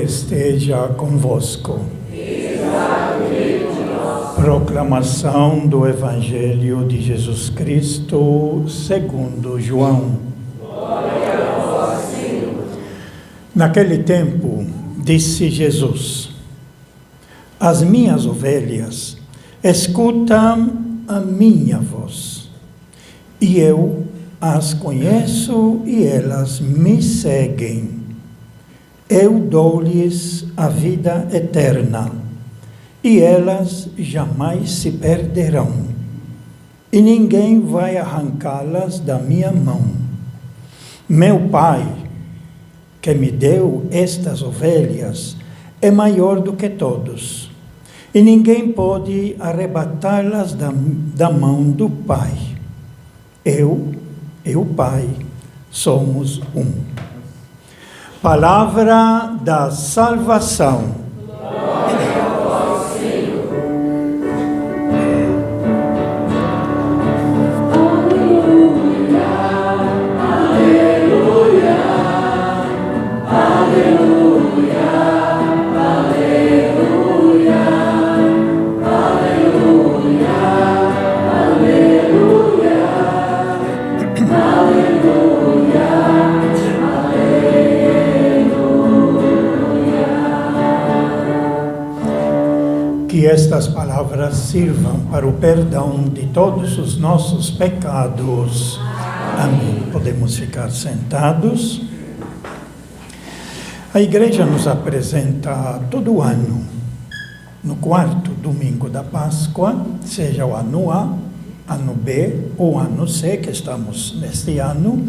esteja convosco. Proclamação do Evangelho de Jesus Cristo segundo João. Glória a vós, Senhor. Naquele tempo, disse Jesus: as minhas ovelhas escutam a minha voz, e eu as conheço e elas me seguem. Eu dou-lhes a vida eterna, e elas jamais se perderão, e ninguém vai arrancá-las da minha mão. Meu Pai, que me deu estas ovelhas, é maior do que todos, e ninguém pode arrebatá-las da mão do Pai. Eu e o Pai somos um. Palavra da salvação. Glória a vós, Senhor. Aleluia, aleluia, aleluia, aleluia, aleluia, aleluia, aleluia. Que estas palavras sirvam para o perdão de todos os nossos pecados. Amém. Podemos ficar sentados. A igreja nos apresenta todo ano, no quarto domingo da Páscoa, seja o ano A, ano B ou ano C, que estamos neste ano,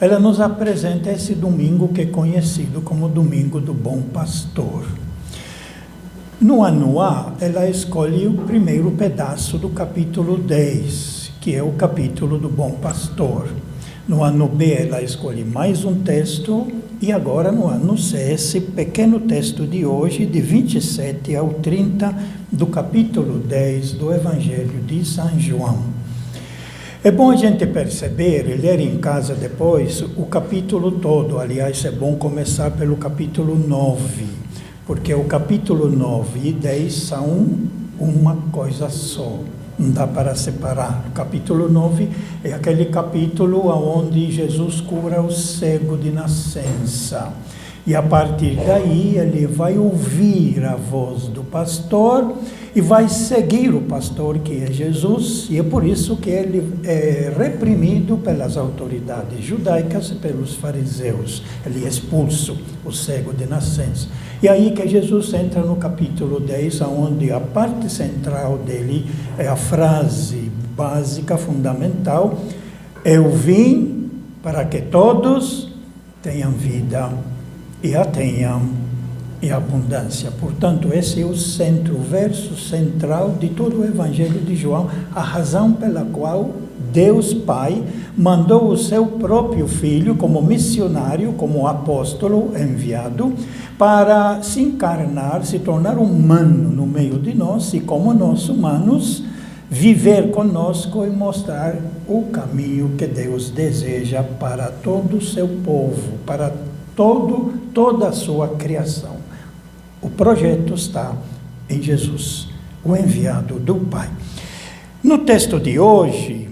ela nos apresenta esse domingo que é conhecido como Domingo do Bom Pastor. No ano A, ela escolhe o primeiro pedaço do capítulo 10, que é o capítulo do Bom Pastor. No ano B, ela escolhe mais um texto, e agora no ano C, esse pequeno texto de hoje, de 27 ao 30, do capítulo 10 do Evangelho de São João. É bom a gente perceber e ler em casa depois o capítulo todo. Aliás, é bom começar pelo capítulo 9. Porque o capítulo 9 e 10 são uma coisa só, não dá para separar. O capítulo 9 é aquele capítulo onde Jesus cura o cego de nascença. E a partir daí ele vai ouvir a voz do pastor e vai seguir o pastor, que é Jesus, e é por isso que ele é reprimido pelas autoridades judaicas e pelos fariseus. Ele é expulso, o cego de nascença. E aí que Jesus entra no capítulo 10, onde a parte central dele é a frase básica, fundamental: eu vim para que todos tenham vida e a tenham em abundância. Portanto, esse é o centro, o verso central de todo o Evangelho de João, a razão pela qual Deus Pai mandou o seu próprio Filho como missionário, como apóstolo enviado, para se encarnar, se tornar humano no meio de nós, e como nós humanos, viver conosco e mostrar o caminho que Deus deseja para todo o seu povo, para toda a sua criação. O projeto está em Jesus, o enviado do Pai. No texto de hoje,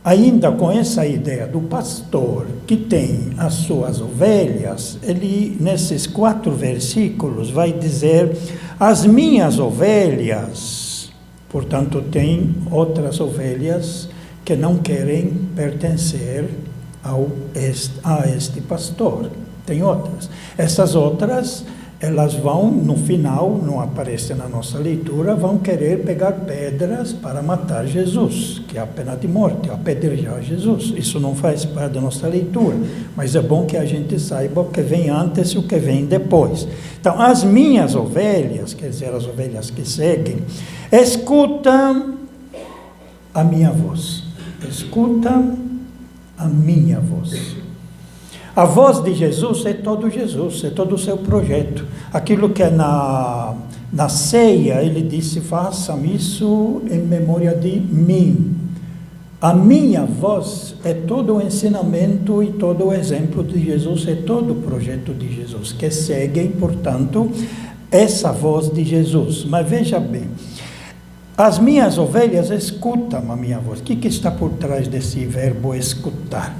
ainda com essa ideia do pastor que tem as suas ovelhas, ele, nesses 4 versículos, vai dizer: as minhas ovelhas. Portanto, tem outras ovelhas que não querem pertencer a este pastor. Tem outras. Essas outras, elas vão, no final, não aparece na nossa leitura, vão querer pegar pedras para matar Jesus, que é a pena de morte, apedrejar Jesus. Isso não faz parte da nossa leitura, mas é bom que a gente saiba o que vem antes e o que vem depois. Então, as minhas ovelhas, quer dizer, as ovelhas que seguem, escutam a minha voz. Escutam a minha voz. A voz de Jesus, é todo o seu projeto. Aquilo que é na ceia, ele disse: façam isso em memória de mim. A minha voz é todo o ensinamento e todo o exemplo de Jesus, é todo o projeto de Jesus, que seguem, portanto, essa voz de Jesus. Mas veja bem, as minhas ovelhas escutam a minha voz. O que está por trás desse verbo escutar?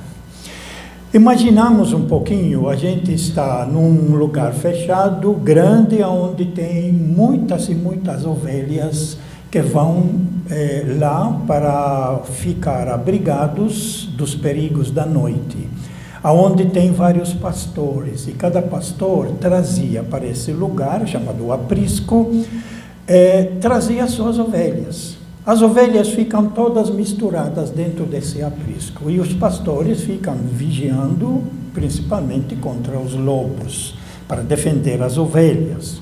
Imaginamos um pouquinho, a gente está num lugar fechado, grande, onde tem muitas e muitas ovelhas que vão lá para ficar abrigados dos perigos da noite, aonde tem vários pastores, e cada pastor trazia para esse lugar, chamado aprisco, trazia suas ovelhas. As ovelhas ficam todas misturadas dentro desse aprisco, e os pastores ficam vigiando, principalmente contra os lobos, para defender as ovelhas.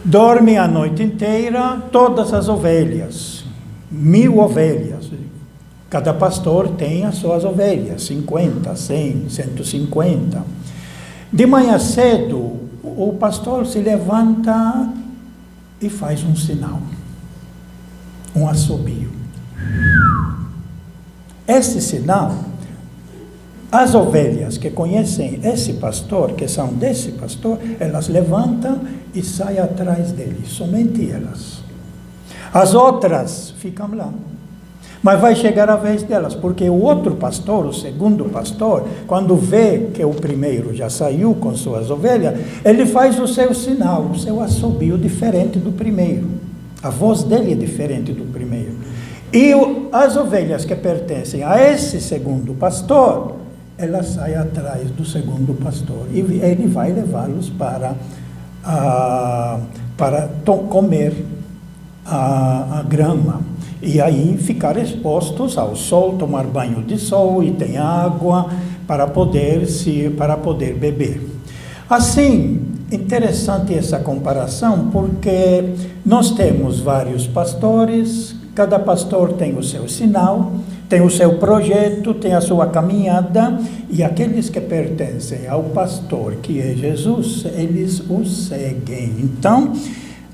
Dormem a noite inteira todas as ovelhas, 1000 ovelhas. Cada pastor tem as suas ovelhas, 50, 100, 150. De manhã cedo, o pastor se levanta e faz um sinal, um assobio. Esse sinal, as ovelhas que conhecem esse pastor, que são desse pastor, elas levantam e saem atrás dele, somente elas. As outras ficam lá. Mas vai chegar a vez delas, porque o outro pastor, o segundo pastor, quando vê que o primeiro já saiu com suas ovelhas, ele faz o seu sinal, o seu assobio diferente do primeiro. A voz dele é diferente do primeiro. E as ovelhas que pertencem a esse segundo pastor, elas saem atrás do segundo pastor. E ele vai levá-los para comer a grama. E aí ficar expostos ao sol, tomar banho de sol, e tem água para poder beber. Assim, interessante essa comparação, porque nós temos vários pastores, cada pastor tem o seu sinal, tem o seu projeto, tem a sua caminhada, e aqueles que pertencem ao pastor, que é Jesus, eles o seguem. Então,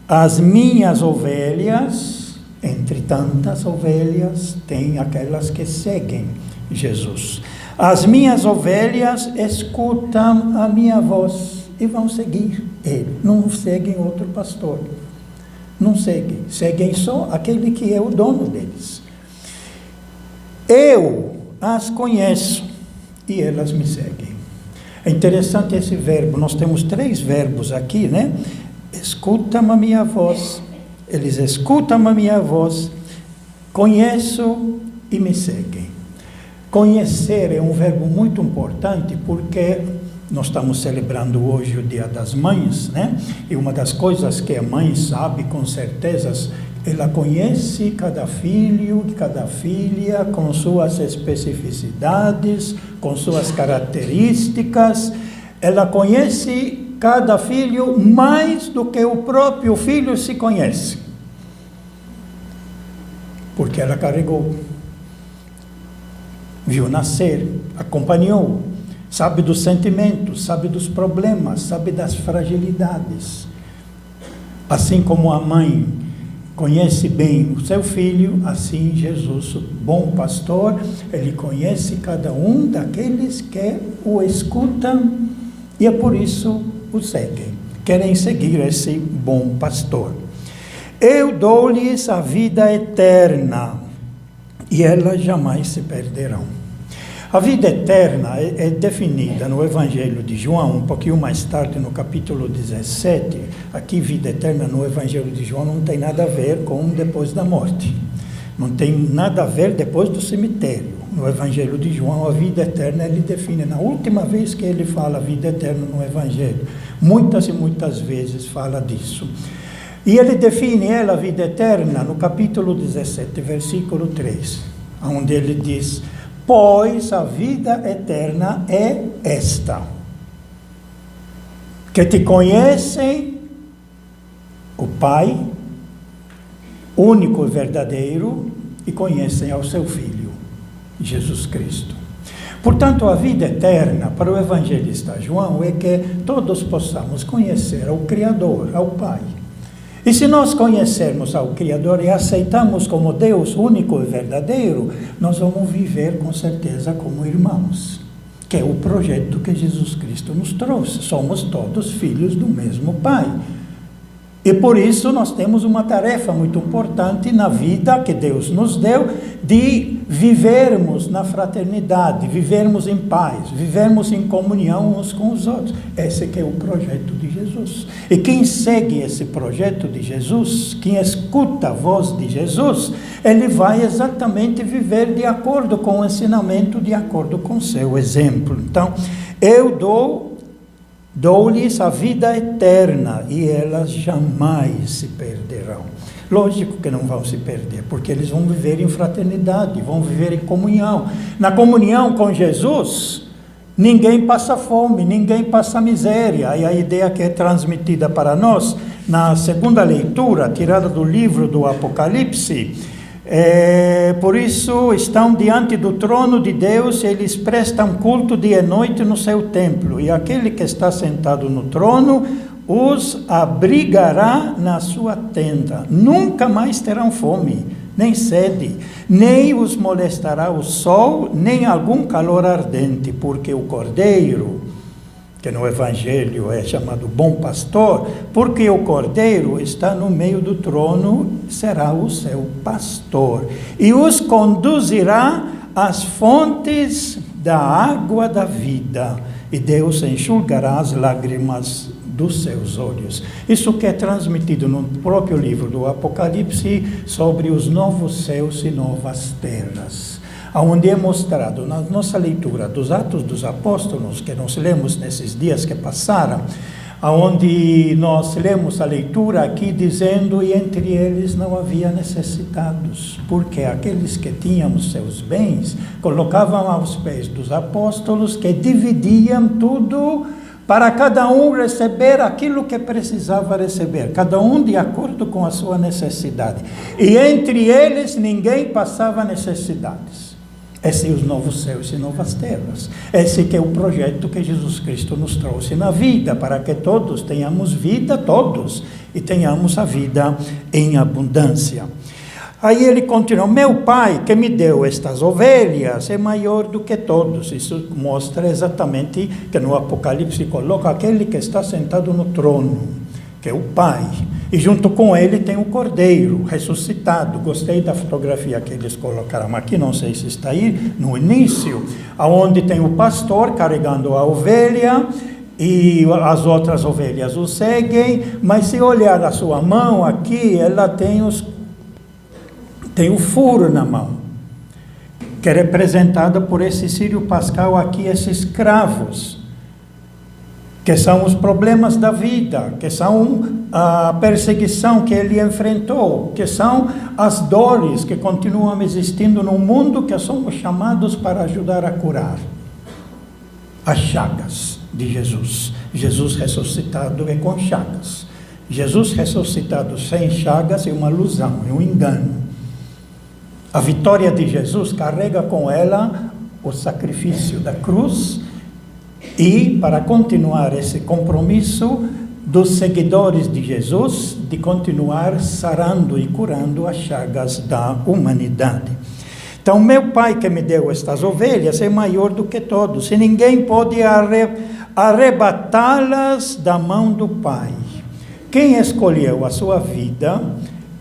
as minhas ovelhas, entre tantas ovelhas, tem aquelas que seguem Jesus. As minhas ovelhas escutam a minha voz e vão seguir ele. Não seguem outro pastor. Não seguem. Seguem só aquele que é o dono deles. Eu as conheço e elas me seguem. É interessante esse verbo. Nós temos 3 verbos aqui, né? Escutam a minha voz. Eles escutam a minha voz, conheço e me seguem. Conhecer é um verbo muito importante, porque nós estamos celebrando hoje o Dia das Mães, né? E uma das coisas que a mãe sabe com certeza, ela conhece cada filho e cada filha com suas especificidades, com suas características. Ela conhece cada filho mais do que o próprio filho se conhece. Porque ela carregou, viu nascer, acompanhou, sabe dos sentimentos, sabe dos problemas, sabe das fragilidades. Assim como a mãe conhece bem o seu filho, assim Jesus, o bom pastor, ele conhece cada um daqueles que o escutam, e é por isso o seguem, querem seguir esse bom pastor. Eu dou-lhes a vida eterna, e elas jamais se perderão. A vida eterna é definida no Evangelho de João, um pouquinho mais tarde, no capítulo 17. Aqui, vida eterna no Evangelho de João não tem nada a ver com depois da morte. Não tem nada a ver depois do cemitério. No Evangelho de João, a vida eterna ele define. Na última vez que ele fala vida eterna no Evangelho, muitas e muitas vezes fala disso. E ele define ela, a vida eterna, no capítulo 17, versículo 3, onde ele diz: pois a vida eterna é esta, que te conhecem o Pai, único e verdadeiro, e conhecem ao seu Filho, Jesus Cristo. Portanto, a vida eterna para o evangelista João é que todos possamos conhecer ao Criador, ao Pai. E se nós conhecermos ao Criador e aceitamos como Deus único e verdadeiro, nós vamos viver com certeza como irmãos, que é o projeto que Jesus Cristo nos trouxe. Somos todos filhos do mesmo Pai. E por isso nós temos uma tarefa muito importante na vida que Deus nos deu, de vivermos na fraternidade, vivermos em paz, vivermos em comunhão uns com os outros. Esse que é o projeto de Jesus. E quem segue esse projeto de Jesus, quem escuta a voz de Jesus, ele vai exatamente viver de acordo com o ensinamento, de acordo com o seu exemplo. Então, eu dou-lhes a vida eterna e elas jamais se perderão. Lógico que não vão se perder, porque eles vão viver em fraternidade, vão viver em comunhão. Na comunhão com Jesus, ninguém passa fome, ninguém passa miséria. E a ideia que é transmitida para nós, na segunda leitura, tirada do livro do Apocalipse, por isso estão diante do trono de Deus, eles prestam culto dia e noite no seu templo, e aquele que está sentado no trono os abrigará na sua tenda. Nunca mais terão fome, nem sede, nem os molestará o sol, nem algum calor ardente, porque o Cordeiro, que no Evangelho é chamado Bom Pastor, porque o Cordeiro está no meio do trono, será o seu pastor, e os conduzirá às fontes da água da vida, e Deus enxugará as lágrimas dos seus olhos. Isso que é transmitido no próprio livro do Apocalipse sobre os novos céus e novas terras, onde é mostrado na nossa leitura dos Atos dos Apóstolos, que nós lemos nesses dias que passaram, onde nós lemos a leitura aqui dizendo, e entre eles não havia necessitados, porque aqueles que tinham os seus bens, colocavam aos pés dos apóstolos, que dividiam tudo para cada um receber aquilo que precisava receber, cada um de acordo com a sua necessidade. E entre eles ninguém passava necessidades. Esse é os novos céus e novas terras. Esse que é o projeto que Jesus Cristo nos trouxe na vida, para que todos tenhamos vida, todos, e tenhamos a vida em abundância. Aí ele continua, meu Pai que me deu estas ovelhas é maior do que todos. Isso mostra exatamente que no Apocalipse coloca aquele que está sentado no trono, que é o Pai. E junto com ele tem o Cordeiro ressuscitado. Gostei da fotografia que eles colocaram aqui, não sei se está aí, no início, onde tem o pastor carregando a ovelha, e as outras ovelhas o seguem, mas se olhar a sua mão aqui, ela tem o furo na mão, que é representada por esse círio pascal aqui, esses cravos, que são os problemas da vida, que são a perseguição que ele enfrentou, que são as dores que continuam existindo no mundo, que somos chamados para ajudar a curar. As chagas de Jesus. Jesus ressuscitado é com chagas. Jesus ressuscitado sem chagas é uma ilusão, é um engano. A vitória de Jesus carrega com ela o sacrifício da cruz, e para continuar esse compromisso dos seguidores de Jesus, de continuar sarando e curando as chagas da humanidade. Então, meu Pai que me deu estas ovelhas é maior do que todos, e ninguém pode arrebatá-las da mão do Pai. Quem escolheu a sua vida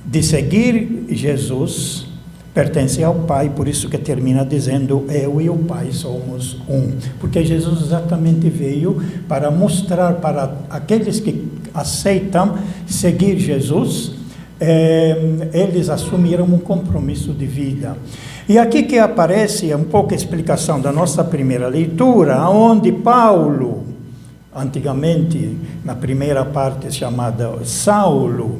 de seguir Jesus pertence ao Pai, por isso que termina dizendo, eu e o Pai somos um. Porque Jesus exatamente veio para mostrar para aqueles que aceitam seguir Jesus, eles assumiram um compromisso de vida. E aqui que aparece um pouco a explicação da nossa primeira leitura, onde Paulo, antigamente, na primeira parte chamada Saulo,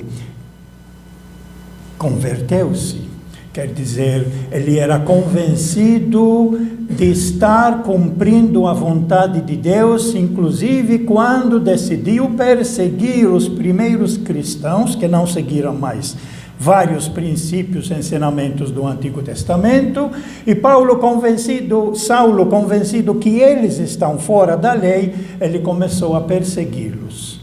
converteu-se. Quer dizer, ele era convencido de estar cumprindo a vontade de Deus, inclusive quando decidiu perseguir os primeiros cristãos, que não seguiram mais vários princípios e ensinamentos do Antigo Testamento, e Saulo convencido que eles estão fora da lei, ele começou a persegui-los.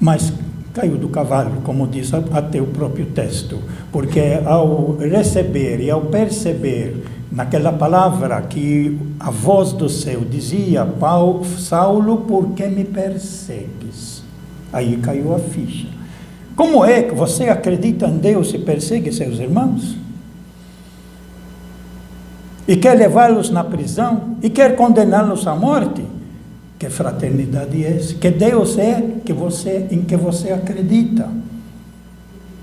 Mas caiu do cavalo, como diz até o próprio texto, porque ao receber e ao perceber naquela palavra que a voz do céu dizia: Saulo, por que me persegues? Aí caiu a ficha. Como é que você acredita em Deus e persegue seus irmãos? E quer levá-los na prisão? E quer condená-los à morte? Que fraternidade é essa? Que Deus é em que você acredita?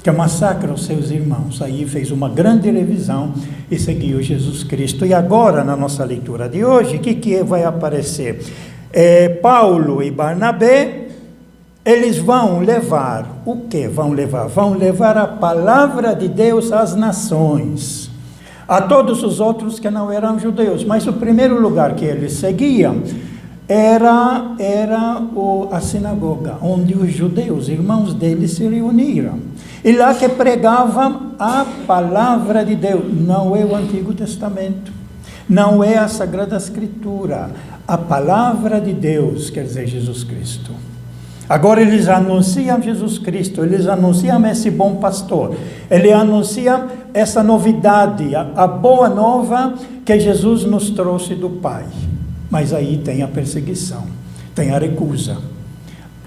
Que massacra os seus irmãos. Aí fez uma grande revisão e seguiu Jesus Cristo. E agora, na nossa leitura de hoje, o que vai aparecer? Paulo e Barnabé, eles vão levar, o que vão levar? Vão levar a palavra de Deus às nações, a todos os outros que não eram judeus. Mas o primeiro lugar que eles seguiam era a sinagoga, onde os judeus, irmãos deles, se reuniram. E lá que pregavam a palavra de Deus. Não é o Antigo Testamento, não é a Sagrada Escritura. A palavra de Deus, quer dizer, Jesus Cristo. Agora eles anunciam Jesus Cristo, eles anunciam esse bom pastor, eles anunciam essa novidade, a boa nova que Jesus nos trouxe do Pai. Mas aí tem a perseguição, tem a recusa.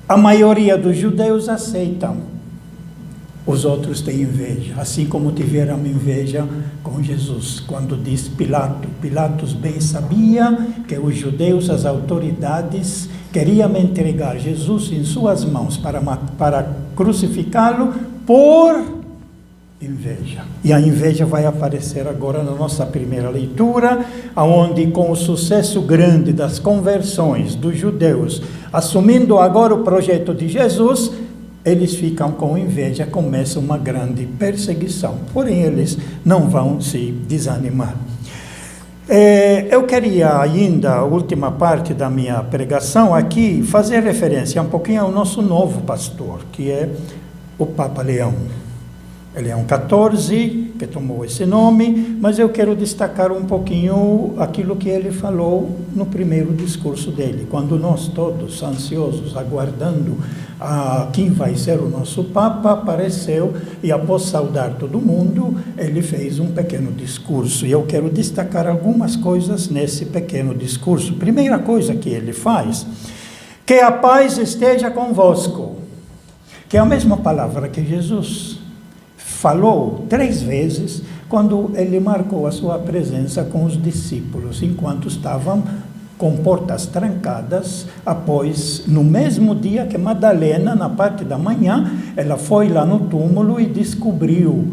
A maioria dos judeus aceitam, os outros têm inveja, assim como tiveram inveja com Jesus, quando diz Pilatos bem sabia que os judeus, as autoridades, queriam entregar Jesus em suas mãos para crucificá-lo por inveja. E a inveja vai aparecer agora na nossa primeira leitura, onde com o sucesso grande das conversões dos judeus, assumindo agora o projeto de Jesus, eles ficam com inveja, começa uma grande perseguição. Porém, eles não vão se desanimar. Eu queria ainda, a última parte da minha pregação aqui, fazer referência um pouquinho ao nosso novo pastor, que é o Papa Leão. Leão XIV, que tomou esse nome, mas eu quero destacar um pouquinho aquilo que ele falou no primeiro discurso dele, quando nós todos ansiosos, aguardando quem vai ser o nosso Papa, apareceu e após saudar todo mundo, ele fez um pequeno discurso, e eu quero destacar algumas coisas nesse pequeno discurso. Primeira coisa que ele faz: que a paz esteja convosco, que é a mesma palavra que Jesus falou 3 vezes quando ele marcou a sua presença com os discípulos, enquanto estavam com portas trancadas, após, no mesmo dia que Madalena, na parte da manhã, ela foi lá no túmulo e descobriu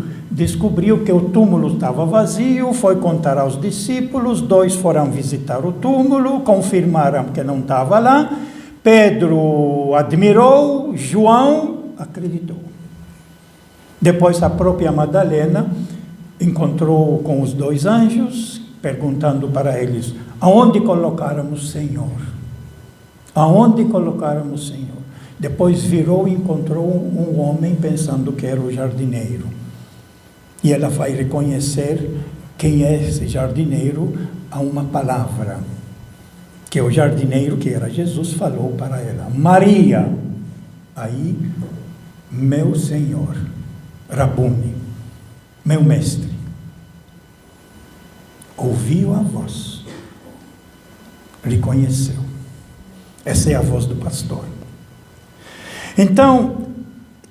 que o túmulo estava vazio, foi contar aos discípulos, 2 foram visitar o túmulo, confirmaram que não estava lá, Pedro admirou, João acreditou. Depois a própria Madalena encontrou com os 2 anjos, perguntando para eles: aonde colocáramos o Senhor? Aonde colocáramos o Senhor? Depois virou e encontrou um homem pensando que era o jardineiro. E ela vai reconhecer quem é esse jardineiro a uma palavra, que o jardineiro, que era Jesus, falou para ela: Maria. Aí, meu Senhor, Rabuni, meu mestre, ouviu a voz, reconheceu. Essa é a voz do pastor. Então,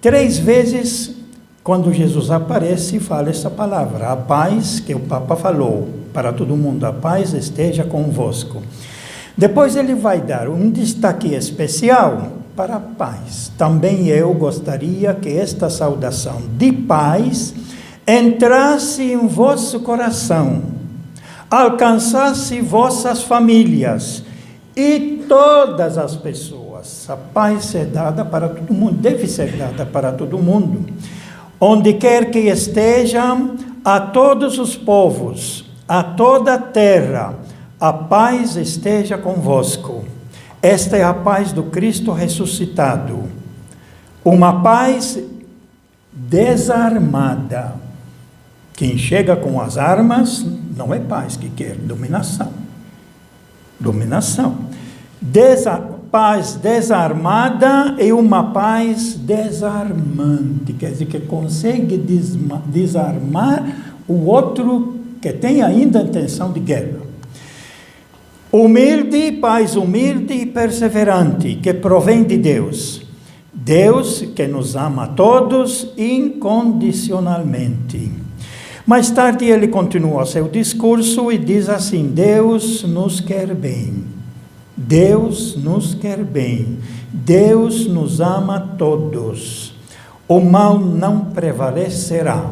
3 vezes, quando Jesus aparece, fala essa palavra: a paz, que o Papa falou para todo mundo, a paz esteja convosco. Depois ele vai dar um destaque especial para a paz. Também eu gostaria que esta saudação de paz entrasse em vosso coração, alcançasse vossas famílias e todas as pessoas. A paz é dada para todo mundo, deve ser dada para todo mundo. Onde quer que estejam, a todos os povos, a toda a terra, a paz esteja convosco. Esta é a paz do Cristo ressuscitado. Uma paz desarmada. Quem chega com as armas não é paz que quer, dominação. Dominação. paz desarmada e uma paz desarmante, quer dizer, que consegue desarmar o outro que tem ainda intenção de guerra. Humilde, paz humilde e perseverante, que provém de Deus. Deus que nos ama a todos incondicionalmente. Mais tarde ele continua seu discurso e diz assim: Deus nos quer bem. Deus nos quer bem. Deus nos ama a todos. O mal não prevalecerá.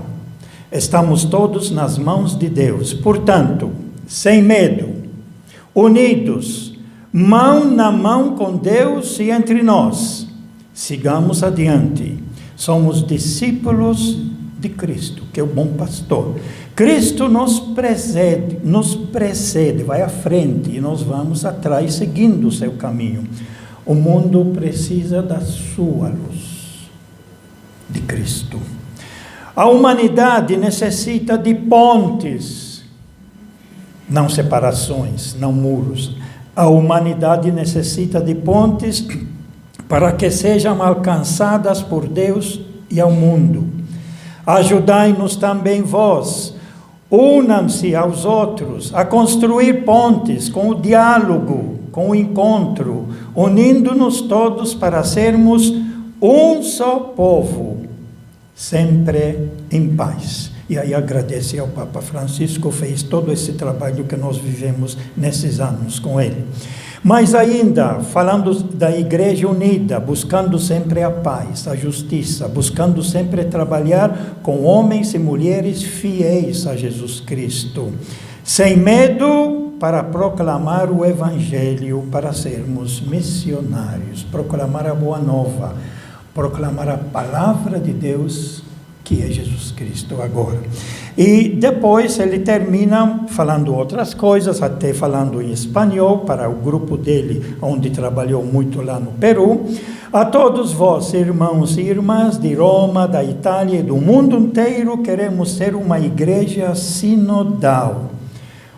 Estamos todos nas mãos de Deus. Portanto, sem medo, unidos, mão na mão com Deus e entre nós, sigamos adiante. Somos discípulos de Cristo, que é o bom pastor. Cristo nos precede, vai à frente e nós vamos atrás seguindo o seu caminho. O mundo precisa da sua luz, de Cristo. A humanidade necessita de pontes, não separações, não muros. A humanidade necessita de pontes para que sejam alcançadas por Deus e ao mundo. Ajudai-nos também vós, unam-se aos outros, a construir pontes com o diálogo, com o encontro, unindo-nos todos para sermos um só povo, sempre em paz. E aí agradece ao Papa Francisco, fez todo esse trabalho que nós vivemos nesses anos com ele. Mas ainda, falando da Igreja unida, buscando sempre a paz, a justiça, buscando sempre trabalhar com homens e mulheres fiéis a Jesus Cristo, sem medo, para proclamar o Evangelho, para sermos missionários, proclamar a boa nova, proclamar a palavra de Deus, que é Jesus Cristo agora. E depois ele termina falando outras coisas, até falando em espanhol, para o grupo dele, onde trabalhou muito lá no Peru. A todos vós, irmãos e irmãs de Roma, da Itália e do mundo inteiro, queremos ser uma igreja sinodal.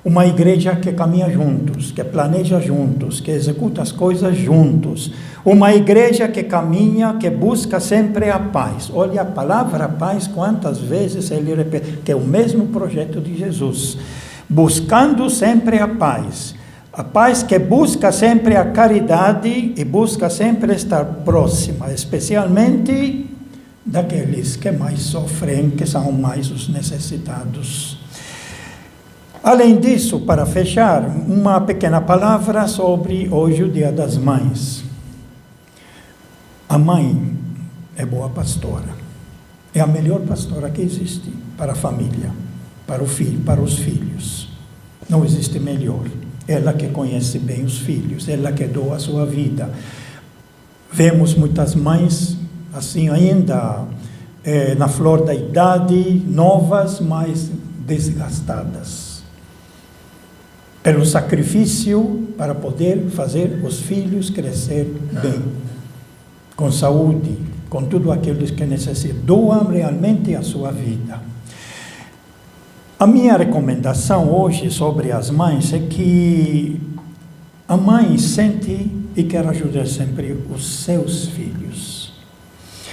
Uma igreja que caminha juntos, que planeja juntos, que executa as coisas juntos. Uma igreja que caminha, que busca sempre a paz. Olha a palavra paz, quantas vezes ele repete, que é o mesmo projeto de Jesus. Buscando sempre a paz. A paz que busca sempre a caridade e busca sempre estar próxima, especialmente daqueles que mais sofrem, que são mais os necessitados. Além disso, para fechar, uma pequena palavra sobre hoje o Dia das Mães. A mãe é boa pastora. É a melhor pastora que existe para a família, para o filho, para os filhos. Não existe melhor. Ela que conhece bem os filhos, ela que doa a sua vida. Vemos muitas mães assim ainda na flor da idade, novas, mas desgastadas pelo sacrifício para poder fazer os filhos crescer bem, com saúde, com tudo aquilo que necessitam. Doam realmente a sua vida. A minha recomendação hoje sobre as mães é que a mãe sente e quer ajudar sempre os seus filhos.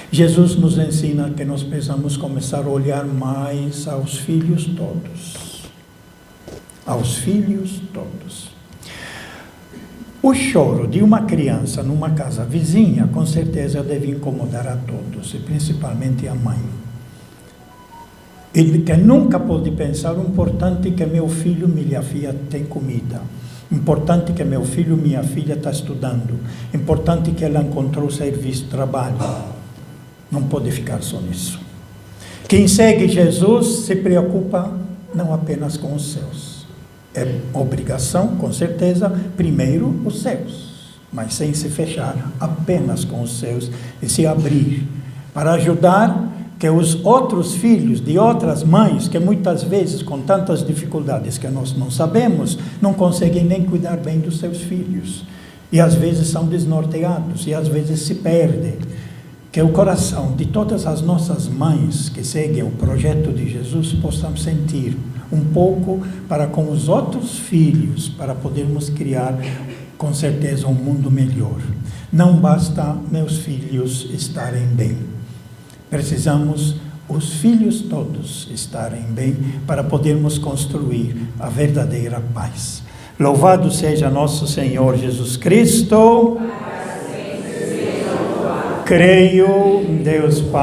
Jesus nos ensina que nós precisamos começar a olhar mais aos filhos todos. Aos filhos todos. O choro de uma criança numa casa vizinha, com certeza, deve incomodar a todos, e principalmente a mãe. Ele que nunca pode pensar, importante que meu filho, minha filha tem comida. Importante que meu filho, minha filha está estudando. Importante que ela encontrou serviço, trabalho. Não pode ficar só nisso. Quem segue Jesus se preocupa não apenas com os seus. É obrigação, com certeza, primeiro os seus, mas sem se fechar apenas com os seus e se abrir para ajudar que os outros filhos de outras mães, que muitas vezes com tantas dificuldades que nós não sabemos, não conseguem nem cuidar bem dos seus filhos e às vezes são desnorteados e às vezes se perdem. Que o coração de todas as nossas mães que seguem o projeto de Jesus possam sentir um pouco para com os outros filhos, para podermos criar com certeza um mundo melhor. Não basta meus filhos estarem bem. Precisamos os filhos todos estarem bem para podermos construir a verdadeira paz. Louvado seja nosso Senhor Jesus Cristo. Creio em Deus Pai.